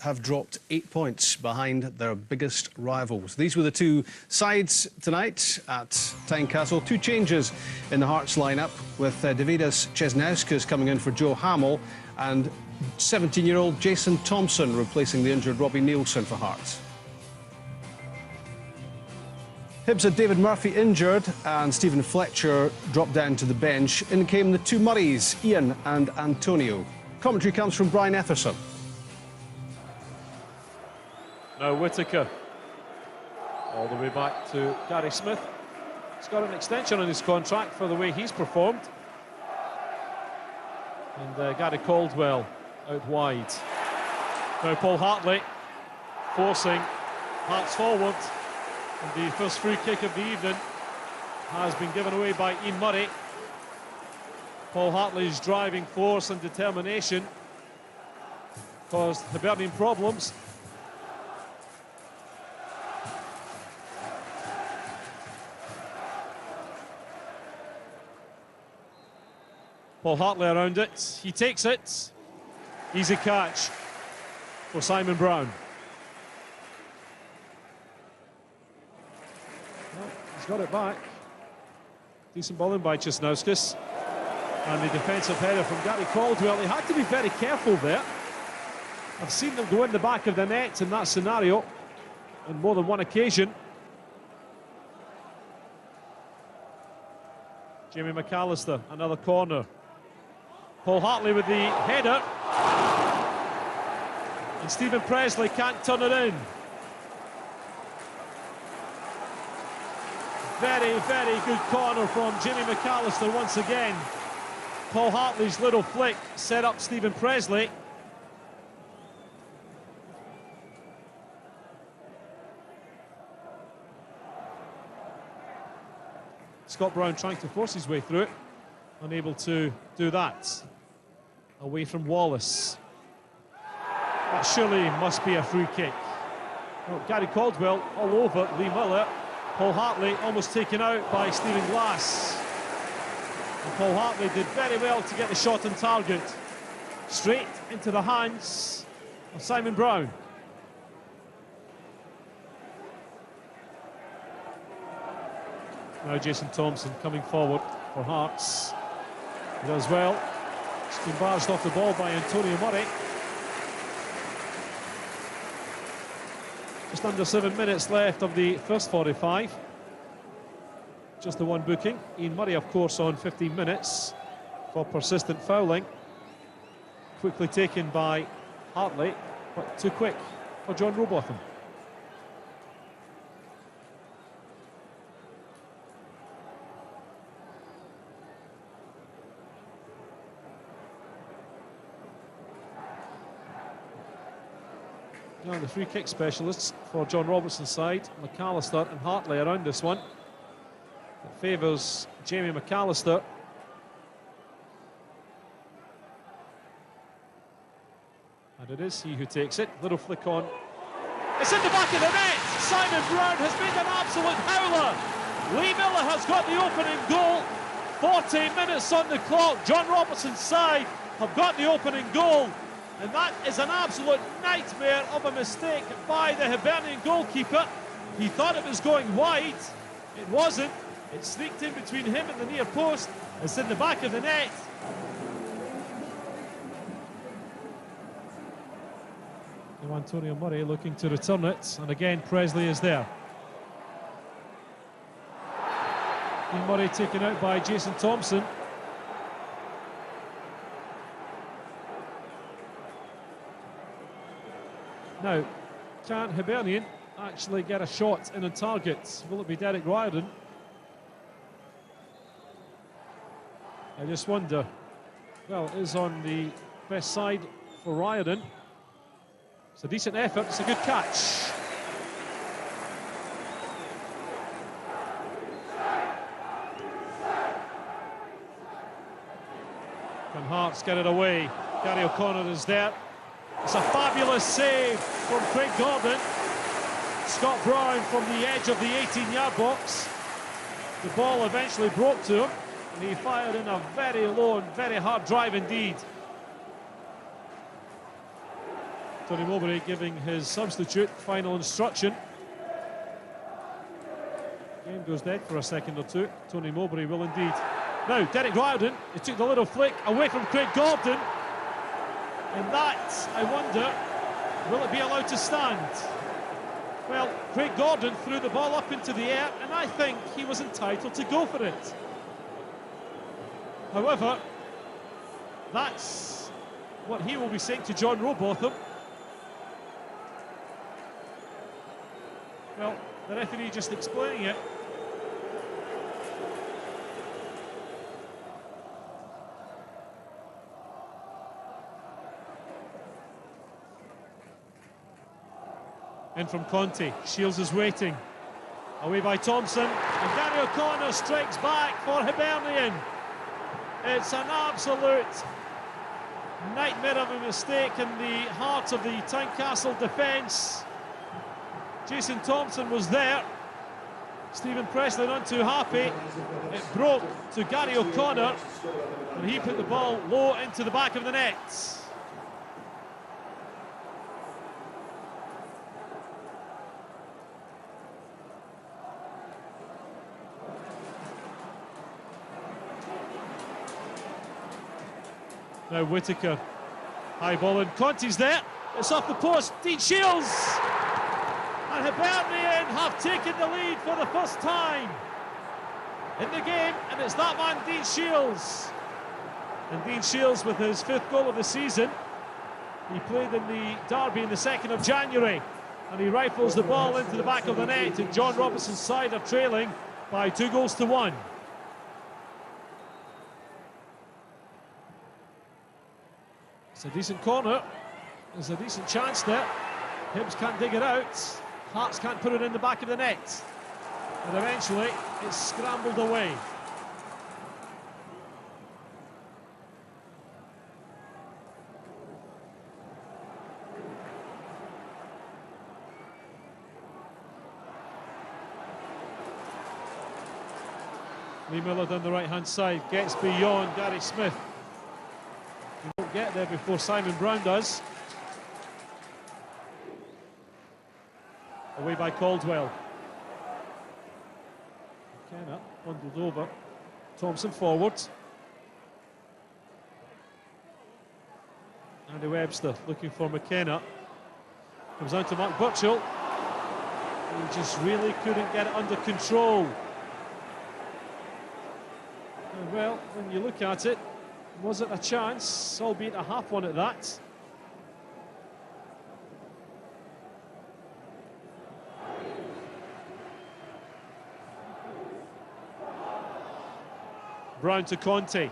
have dropped 8 points behind their biggest rivals. These were the two sides tonight at Tynecastle. Two changes in the Hearts lineup, with Davidas Chesnauskas coming in for Joe Hamill and 17-year-old Jason Thompson replacing the injured Robbie Neilson for Hearts. Hibs had David Murphy injured and Stephen Fletcher dropped down to the bench. In came the two Murrays, Ian and Antonio. Commentary comes from Brian Etherson. Now Whittaker, all the way back to Gary Smith. He's got an extension on his contract for the way he's performed. And Gary Caldwell out wide. Now Paul Hartley forcing Hearts forward. And the first free kick of the evening has been given away by Ian Murray. Paul Hartley's driving force and determination caused Hibernian problems. Paul Hartley around it, he takes it. Easy catch for Simon Brown. Well, he's got it back. Decent ball in by Chesnauskas. And the defensive header from Gary Caldwell. He had to be very careful there. I've seen them go in the back of the net in that scenario on more than one occasion. Jamie McAllister, another corner. Paul Hartley with the header. And Stephen Presley can't turn it in. Very, very good corner from Jamie McAllister once again. Paul Hartley's little flick set up Stephen Presley. Scott Brown trying to force his way through it, unable to do that. Away from Wallace. That surely must be a free kick. Well, Gary Caldwell all over Lee Miller. Paul Hartley almost taken out by Stephen Glass. And Paul Hartley did very well to get the shot on target. Straight into the hands of Simon Brown. Now Jason Thompson coming forward for Hearts. He does well. It's been barged off the ball by Antonio Murray. Just under 7 minutes left of the first 45. Just the one booking. Ian Murray, of course, on 15 minutes for persistent fouling. Quickly taken by Hartley, but too quick for John Robotham. Now the free kick specialists for John Robertson's side, McAllister and Hartley around this one. It favours Jamie McAllister. And it is he who takes it. Little flick on. It's in the back of the net. Simon Brown has made an absolute howler. Lee Miller has got the opening goal. 14 minutes on the clock. John Robertson's side have got the opening goal. And that is an absolute nightmare of a mistake by the Hibernian goalkeeper. He thought it was going wide. It wasn't. It sneaked in between him and the near post. It's in the back of the net. Now Antonio Murray looking to return it. And again, Presley is there. Ian Murray taken out by Jason Thompson. Now, can Hibernian actually get a shot in a target? Will it be Derek Riordan? I just wonder. Well, it is on the best side for Riordan. It's a decent effort, it's a good catch. Can Hearts get it away? Gary O'Connor is there. It's a fabulous save from Craig Gordon. Scott Brown from the edge of the 18-yard box. The ball eventually broke to him, and he fired in a very low and very hard drive indeed. Tony Mowbray giving his substitute final instruction. Game goes dead for a second or two. Tony Mowbray will indeed. Now, Derek Riordan, he took the little flick away from Craig Gordon. And that, I wonder, will it be allowed to stand? Well, Craig Gordon threw the ball up into the air, and I think he was entitled to go for it. However, that's what he will be saying to John Robotham. Well, the referee just explaining it. In from Conte, Shields is waiting. Away by Thompson, and Gary O'Connor strikes back for Hibernian. It's an absolute nightmare of a mistake in the heart of the Tynecastle defence. Jason Thompson was there. Stephen Presley not too happy. It broke to Gary O'Connor, and he put the ball low into the back of the net. Now Whittaker, high ball, and Conte's there. It's off the post. Dean Shields, and Hibernian have taken the lead for the first time in the game, and it's that man, Dean Shields. And Dean Shields with his 5th goal of the season. He played in the derby on the 2nd of January, and he rifles the ball into the back of the net, and John Robertson's side are trailing by 2-1. It's a decent corner. There's a decent chance there. Hibs can't dig it out. Hearts can't put it in the back of the net. And eventually, it's scrambled away. Lee Miller down the right-hand side, gets beyond Gary Smith. He won't get there before Simon Brown does. Away by Caldwell. McKenna bundled over. Thompson forward. Andy Webster looking for McKenna. Comes out to Mark Burchill. He just really couldn't get it under control. And well, when you look at it, was it a chance, albeit a half one at that? Brown to Conte.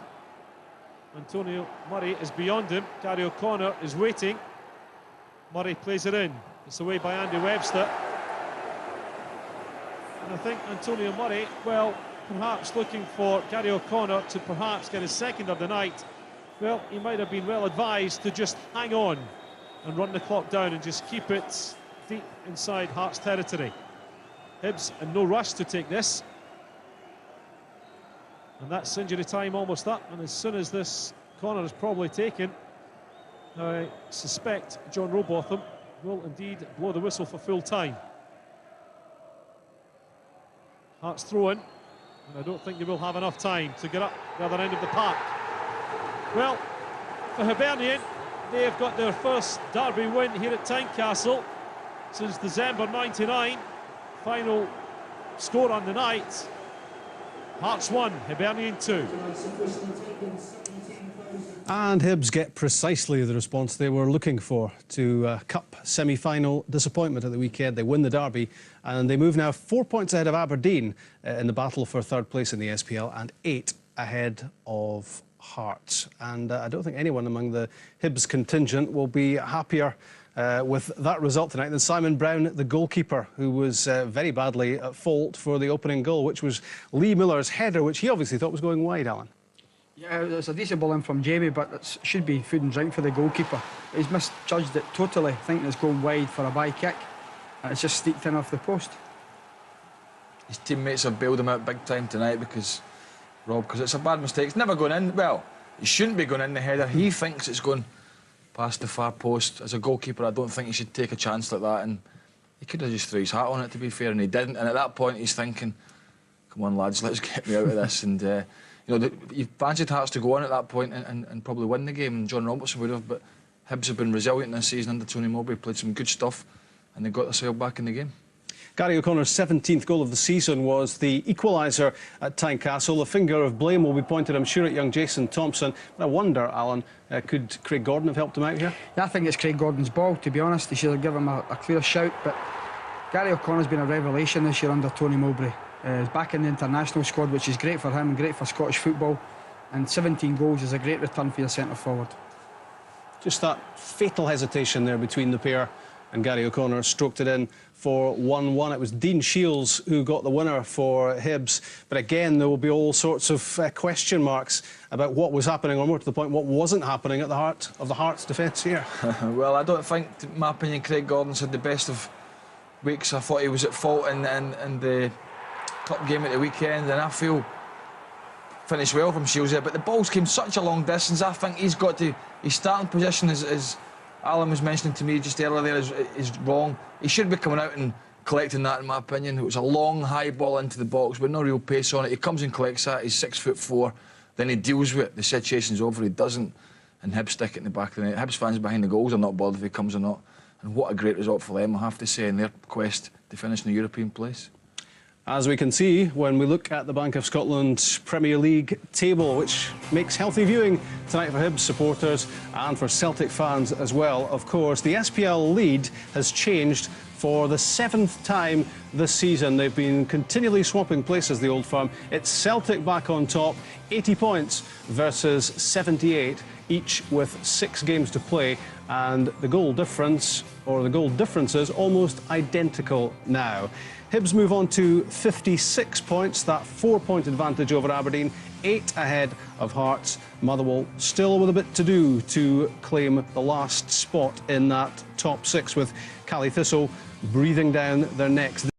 Antonio Murray is beyond him. Gary O'Connor is waiting. Murray plays it in. It's away by Andy Webster. And I think Antonio Murray, well, perhaps looking for Gary O'Connor to perhaps get his 2nd of the night. Well, he might have been well advised to just hang on and run the clock down and just keep it deep inside Hearts territory. Hibs in no rush to take this. And that's injury time almost up, and as soon as this corner is probably taken, I suspect John Robotham will indeed blow the whistle for full time. Hearts throw in, and I don't think they will have enough time to get up the other end of the park. Well, for Hibernian, they have got their first derby win here at Tynecastle since December '99. Final score on the night: Hearts 1, Hibernian 2. And Hibs get precisely the response they were looking for to Cup semi-final disappointment at the weekend. They win the derby and they move now 4 points ahead of Aberdeen in the battle for 3rd place in the SPL and 8 ahead of Hearts. And I don't think anyone among the Hibs contingent will be happier with that result tonight than Simon Brown, the goalkeeper, who was very badly at fault for the opening goal, which was Lee Miller's header, which he obviously thought was going wide, Alan. Yeah, it's a decent ball in from Jamie, but it should be food and drink for the goalkeeper. He's misjudged it totally, thinking it's going wide for a by kick, and it's just sneaked in off the post. His teammates have bailed him out big time tonight because it's a bad mistake. It's never going in. Well, he shouldn't be going in the header. He thinks it's going past the far post. As a goalkeeper, I don't think he should take a chance like that, and he could have just threw his hat on it, to be fair, and he didn't. And at that point, he's thinking, come on, lads, let's get me out of this. And, you know, you fancied Hearts to go on at that point and probably win the game, and John Robertson would have, but Hibs have been resilient this season under Tony Mowbray, played some good stuff, and they got themselves back in the game. Gary O'Connor's 17th goal of the season was the equaliser at Tynecastle. The finger of blame will be pointed, I'm sure, at young Jason Thompson. But I wonder, Alan, could Craig Gordon have helped him out here? Yeah, I think it's Craig Gordon's ball, to be honest. He should have given him a clear shout. But Gary O'Connor's been a revelation this year under Tony Mowbray. He's back in the international squad, which is great for him and great for Scottish football. And 17 goals is a great return for your centre-forward. Just that fatal hesitation there between the pair, and Gary O'Connor stroked it in for 1-1. It was Dean Shields who got the winner for Hibs. But again, there will be all sorts of question marks about what was happening, or more to the point, what wasn't happening at the heart of the Hearts' defence here. Well, I don't think, in my opinion, Craig Gordon's had the best of weeks. I thought he was at fault in the cup game at the weekend, and I feel finished well from Shields there. But the balls came such a long distance. I think he's got to... His starting position is Alan was mentioning to me just earlier there, is wrong. He should be coming out and collecting that, in my opinion. It was a long, high ball into the box with no real pace on it. He comes and collects that. He's 6'4". Then he deals with it. The situation's over. He doesn't. And Hibs stick it in the back of the net. Hibs fans behind the goals are not bothered if he comes or not. And what a great result for them, I have to say, in their quest to finish in the European place. As we can see when we look at the Bank of Scotland Premier League table, which makes healthy viewing tonight for Hibs supporters and for Celtic fans as well, of course. The SPL lead has changed for the 7th time this season. They've been continually swapping places, the Old Firm. It's Celtic back on top, 80 points versus 78, each with 6 games to play. And the goal difference, or the goal differences, almost identical now. Hibs move on to 56 points, that 4-point advantage over Aberdeen, 8 ahead of Hearts. Motherwell still with a bit to do to claim the last spot in that top 6, with Cally Thistle breathing down their necks.